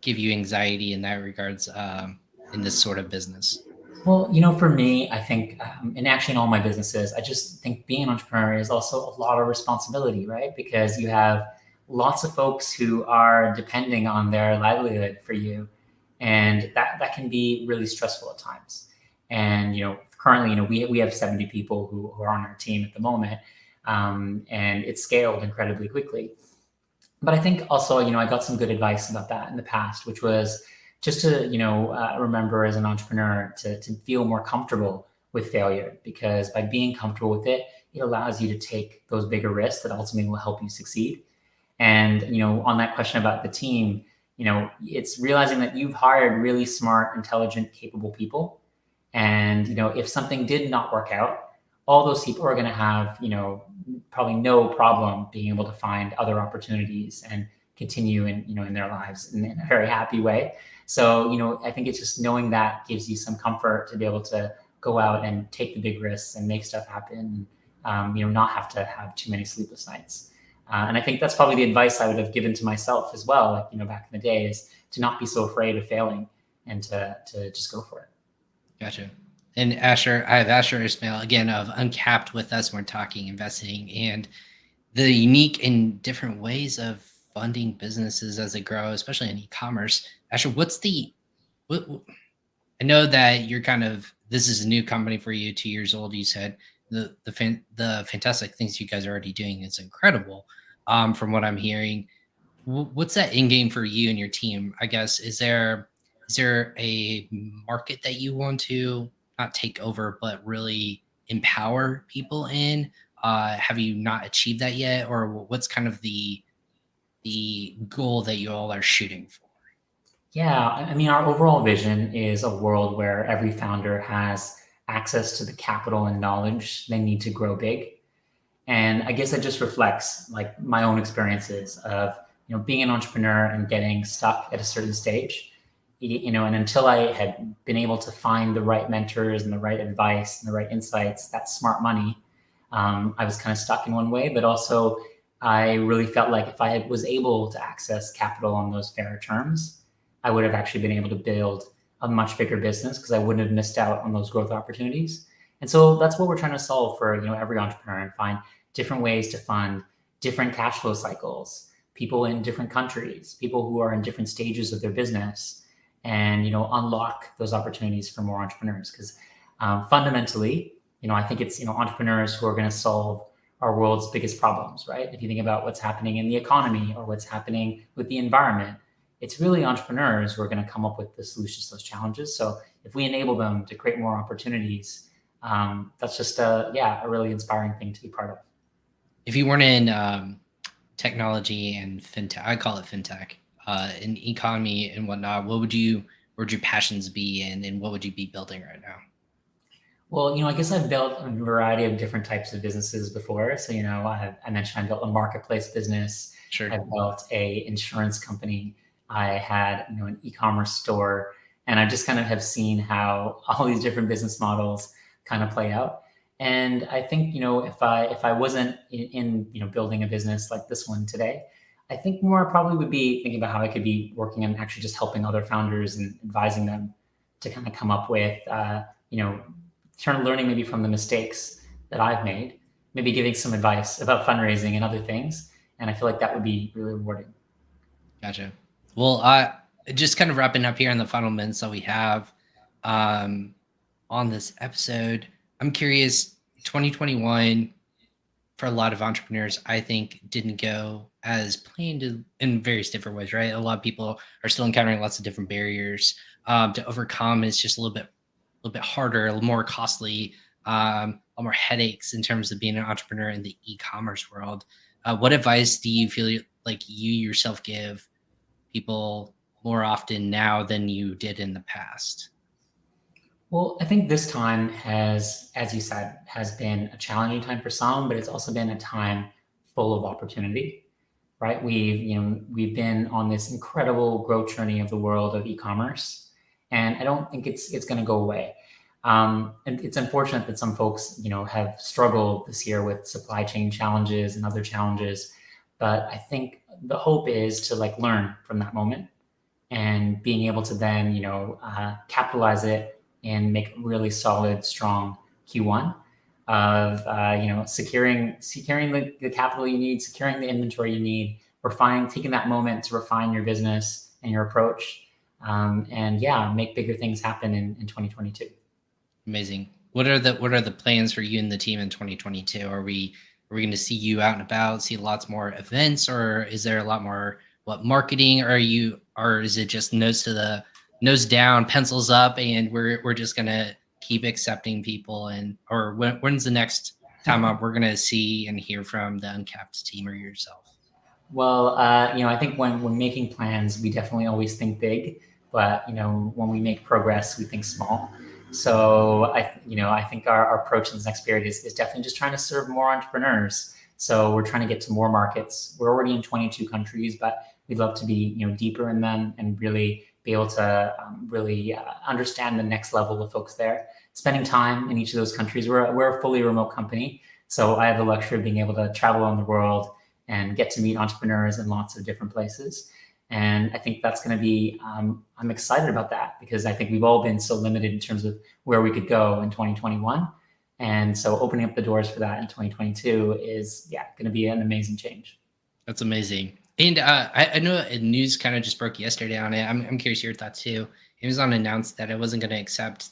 give you anxiety in that regards, in this sort of business? Well, for me, I think, and actually in all my businesses, I just think being an entrepreneur is also a lot of responsibility, right? Because you have lots of folks who are depending on their livelihood for you. And that can be really stressful at times. And, currently, we have 70 people who are on our team at the moment. And it's scaled incredibly quickly. But I think also, I got some good advice about that in the past, which was just to, remember as an entrepreneur to feel more comfortable with failure, because by being comfortable with it, it allows you to take those bigger risks that ultimately will help you succeed. And, on that question about the team, it's realizing that you've hired really smart, intelligent, capable people. And, if something did not work out, all those people are going to have, probably no problem being able to find other opportunities and continue in their lives in a very happy way. So, I think it's just knowing that gives you some comfort to be able to go out and take the big risks and make stuff happen, not have to have too many sleepless nights. And I think that's probably the advice I would have given to myself as well, back in the day, is to not be so afraid of failing, and to just go for it. Gotcha. And Asher, I have Asher Ismail again of Uncapped with us. We're talking investing and the unique and different ways of funding businesses as they grow, especially in e-commerce. Asher, what, I know that you're this is a new company for you, 2 years old. You said the fantastic things you guys are already doing is incredible. From what I'm hearing, what's that end game for you and your team? I guess, is there a market that you want to not take over, but really empower people in? Have you not achieved that yet, or what's kind of the goal that you all are shooting for? Yeah, I mean, our overall vision is a world where every founder has access to the capital and knowledge they need to grow big. And I guess it just reflects my own experiences of being an entrepreneur and getting stuck at a certain stage. And until I had been able to find the right mentors and the right advice and the right insights, that smart money, I was kind of stuck in one way. But also, I really felt like if I was able to access capital on those fairer terms, I would have actually been able to build a much bigger business, because I wouldn't have missed out on those growth opportunities. And so that's what we're trying to solve for every entrepreneur, and find different ways to fund different cash flow cycles, people in different countries, people who are in different stages of their business, and unlock those opportunities for more entrepreneurs. Because fundamentally, I think it's entrepreneurs who are going to solve our world's biggest problems, right? If you think about what's happening in the economy or what's happening with the environment, it's really entrepreneurs who are going to come up with the solutions to those challenges. So if we enable them to create more opportunities, that's just a really inspiring thing to be part of. If you weren't in technology and fintech, I call it fintech, in economy and whatnot, what would you would your passions be in, and what would you be building right now? Well, I guess I've built a variety of different types of businesses before. So, I mentioned I built a marketplace business. Sure. I built a insurance company. I had, an e-commerce store, and I just kind of have seen how all these different business models kind of play out. And I think, if I wasn't in building a business like this one today, I think more I probably would be thinking about how I could be working and actually just helping other founders and advising them to kind of come up with, learning maybe from the mistakes that I've made, maybe giving some advice about fundraising and other things. And I feel like that would be really rewarding. Gotcha. Well, just kind of wrapping up here in the final minutes that we have on this episode. I'm curious, 2021 for a lot of entrepreneurs, I think didn't go as planned in various different ways, right? A lot of people are still encountering lots of different barriers to overcome. It's just a little bit harder, a little more costly, a lot more headaches in terms of being an entrepreneur in the e-commerce world. What advice do you feel like you yourself give people more often now than you did in the past? Well, I think this time has, as you said, has been a challenging time for some, but it's also been a time full of opportunity, right? We've been on this incredible growth journey of the world of e-commerce, and I don't think it's going to go away. And it's unfortunate that some folks, have struggled this year with supply chain challenges and other challenges, but I think the hope is to learn from that moment and being able to then, capitalize it and make really solid, strong Q1 of, securing the capital you need, securing the inventory you need, taking that moment to refine your business and your approach, and make bigger things happen in 2022. Amazing. What are the plans for you and the team in 2022? Are we going to see you out and about, see lots more events, or is there a lot more marketing? Or is it just nose down, pencils up, and we're just gonna keep accepting people? Or when's the next time we're gonna see and hear from the Uncapped team or yourself? Well, I think when making plans, we definitely always think big, but when we make progress, we think small. So I think our approach in this next period is definitely just trying to serve more entrepreneurs. So we're trying to get to more markets. We're already in 22 countries, but we'd love to be deeper in them and really be able to understand the next level of folks there. Spending time in each of those countries. We're a fully remote company, so I have the luxury of being able to travel around the world and get to meet entrepreneurs in lots of different places. And I think that's going to be, I'm excited about that because I think we've all been so limited in terms of where we could go in 2021. And so opening up the doors for that in 2022 is, going to be an amazing change. That's amazing. And I know news kind of just broke yesterday on it. I'm curious your thoughts too. Amazon announced that it wasn't going to accept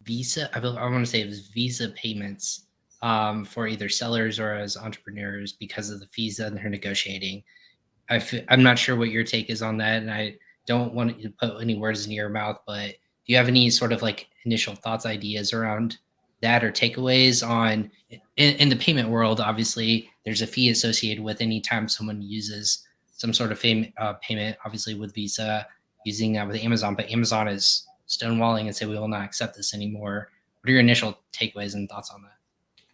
Visa. I want to say it was Visa payments for either sellers or as entrepreneurs because of the fees that they're negotiating. I'm not sure what your take is on that, and I don't want to put any words in your mouth, but do you have any sort of initial thoughts, ideas around that, or takeaways on in the payment world? Obviously, there's a fee associated with any time someone uses some sort of payment, obviously with Visa, using that with Amazon, but Amazon is stonewalling and say we will not accept this anymore. What are your initial takeaways and thoughts on that?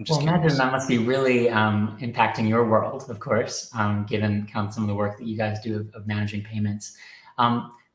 Well, imagine that must be really impacting your world, of course, given kind of some of the work that you guys do of managing payments.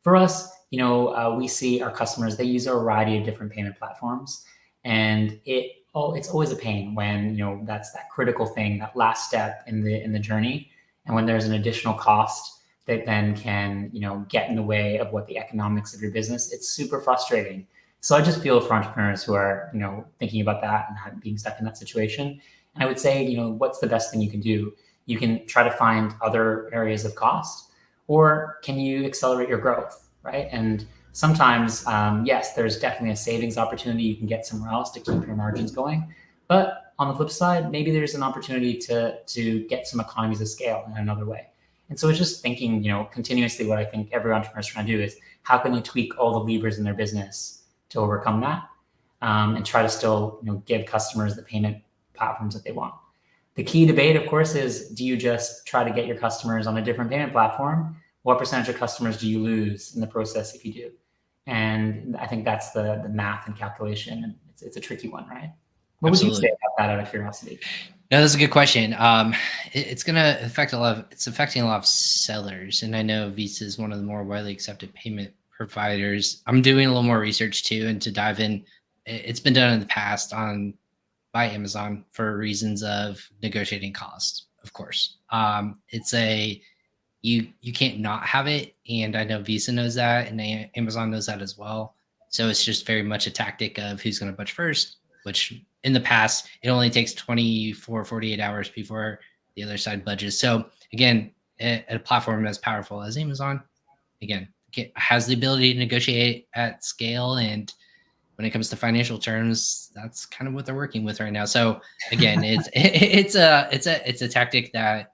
For us, we see our customers, they use a variety of different payment platforms, and it's always a pain when, that's that critical thing, that last step in the journey. And when there's an additional cost that then can, get in the way of what the economics of your business, it's super frustrating. So I just feel for entrepreneurs who are, thinking about that and being stuck in that situation. And I would say, what's the best thing you can do? You can try to find other areas of cost, or can you accelerate your growth, right? And sometimes, yes, there's definitely a savings opportunity. You can get somewhere else to keep your margins going. But on the flip side, maybe there's an opportunity to get some economies of scale in another way. And so it's just thinking, continuously what I think every entrepreneur is trying to do is how can they tweak all the levers in their business to overcome that, and try to still give customers the payment platforms that they want. The key debate, of course, is do you just try to get your customers on a different payment platform, what percentage of customers do you lose in the process if you do? And I think that's the math and calculation. And it's a tricky one, right? What would you say about that out of curiosity? No, that's a good question. It's going to affect it's affecting a lot of sellers. And I know Visa is one of the more widely accepted payment providers. I'm doing a little more research too, and to dive in, it's been done in the past by Amazon for reasons of negotiating costs, of course. You can't not have it. And I know Visa knows that, and Amazon knows that as well. So it's just very much a tactic of who's going to budge first, which in the past, it only takes 24, 48 hours before the other side budges. So again, a platform as powerful as Amazon, again, has the ability to negotiate at scale. And when it comes to financial terms, that's kind of what they're working with right now. So again, it's a tactic that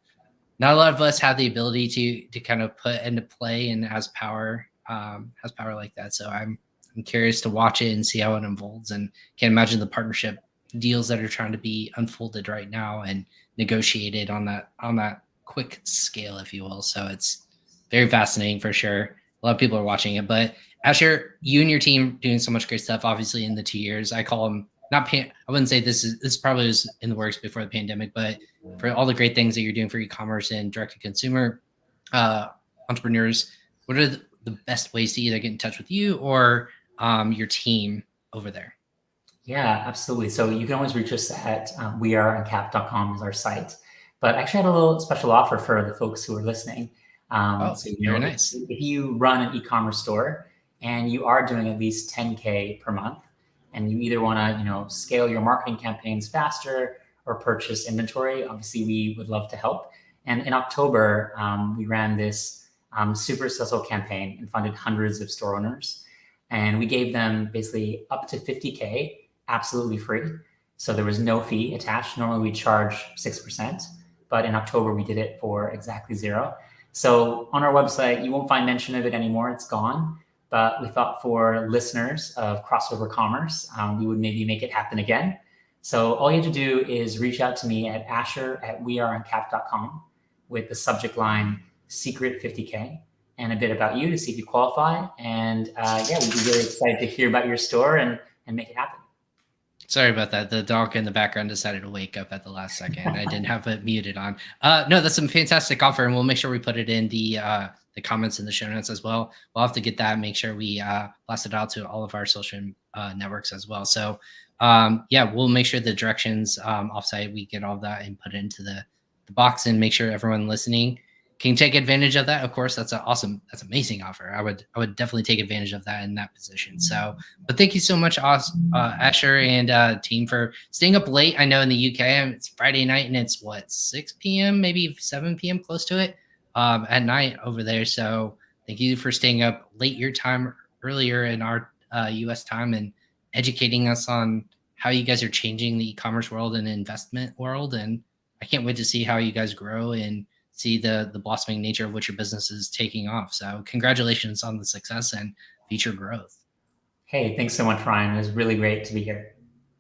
not a lot of us have the ability to kind of put into play and has power like that. So I'm curious to watch it and see how it unfolds, and can't imagine the partnership deals that are trying to be unfolded right now and negotiated on that quick scale, if you will. So it's very fascinating for sure. A lot of people are watching it, but Asher, you and your team doing so much great stuff, obviously in the 2 years. I call them I wouldn't say this probably was in the works before the pandemic, but for all the great things that you're doing for e-commerce and direct to consumer entrepreneurs, what are the best ways to either get in touch with you or your team over there? Yeah, absolutely. So you can always reach us at weareuncap.com is our site. But I actually had a little special offer for the folks who are listening. Very nice. If you run an e-commerce store and you are doing at least 10K per month, and you either want to scale your marketing campaigns faster or purchase inventory, obviously we would love to help. And in October, we ran this super successful campaign and funded hundreds of store owners. And we gave them basically up to 50K absolutely free. So there was no fee attached. Normally we charge 6%, but in October we did it for exactly 0. So on our website, you won't find mention of it anymore. It's gone. But we thought for listeners of Crossover Commerce, we would maybe make it happen again. So all you have to do is reach out to me at asher@weareuncap.com with the subject line secret 50K and a bit about you to see if you qualify. And we'd be really excited to hear about your store and make it happen. Sorry about that. The dog in the background decided to wake up at the last second. I didn't have it muted on. No, that's some fantastic offer, and we'll make sure we put it in the comments in the show notes as well. We'll have to get that, make sure we blast it out to all of our social networks as well. So we'll make sure the directions offsite, we get all that and put it into the box, and make sure everyone listening can take advantage of that. Of course, that's amazing offer. I would definitely take advantage of that in that position. So, but thank you so much, Asher and team, for staying up late. I know in the UK it's Friday night and it's 6 p.m., maybe 7 p.m., close to it at night over there. So thank you for staying up late your time earlier in our US time and educating us on how you guys are changing the e-commerce world and investment world. And I can't wait to see how you guys grow and see the blossoming nature of what your business is taking off. So congratulations on the success and future growth. Hey, thanks so much, Ryan. It was really great to be here.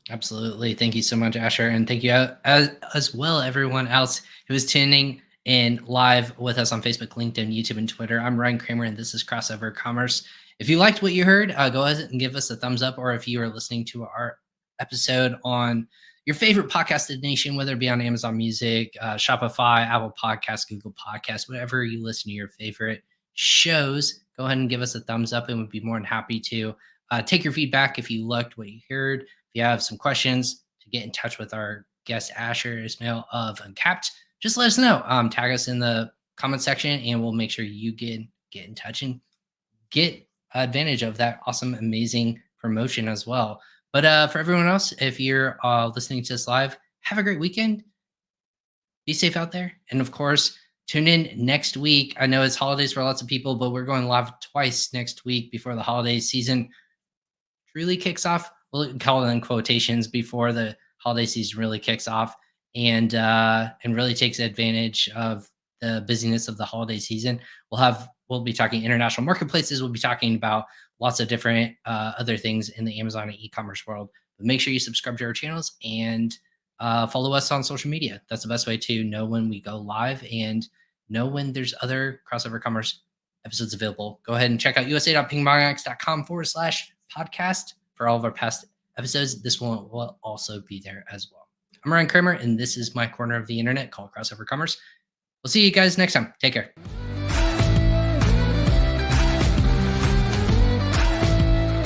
Absolutely. Thank you so much, Asher. And thank you as well, everyone else who is tuning in live with us on Facebook, LinkedIn, YouTube, and Twitter. I'm Ryan Cramer, and this is Crossover Commerce. If you liked what you heard, go ahead and give us a thumbs up. Or if you are listening to our episode on your favorite podcast destination, whether it be on Amazon Music, Shopify, Apple Podcasts, Google Podcasts, whatever you listen to your favorite shows, go ahead and give us a thumbs up, and we'd be more than happy to take your feedback if you liked what you heard. If you have some questions, to get in touch with our guest, Asher Ismail of Uncapped, just let us know. Tag us in the comment section, and we'll make sure you get in touch and get advantage of that awesome, amazing promotion as well. But for everyone else, if you're listening to this live, have a great weekend. Be safe out there. And of course, tune in next week. I know it's holidays for lots of people, but we're going live twice next week before the holiday season truly kicks off. We'll call it in quotations, before the holiday season really kicks off and really takes advantage of the busyness of the holiday season. We'll be talking international marketplaces. We'll be talking about lots of different other things in the Amazon and e-commerce world. But make sure you subscribe to our channels and follow us on social media. That's the best way to know when we go live and know when there's other Crossover Commerce episodes available. Go ahead and check out usa.pingpongx.com/podcast for all of our past episodes. This one will also be there as well. I'm Ryan Cramer, and this is my corner of the internet called Crossover Commerce. We'll see you guys next time. Take care.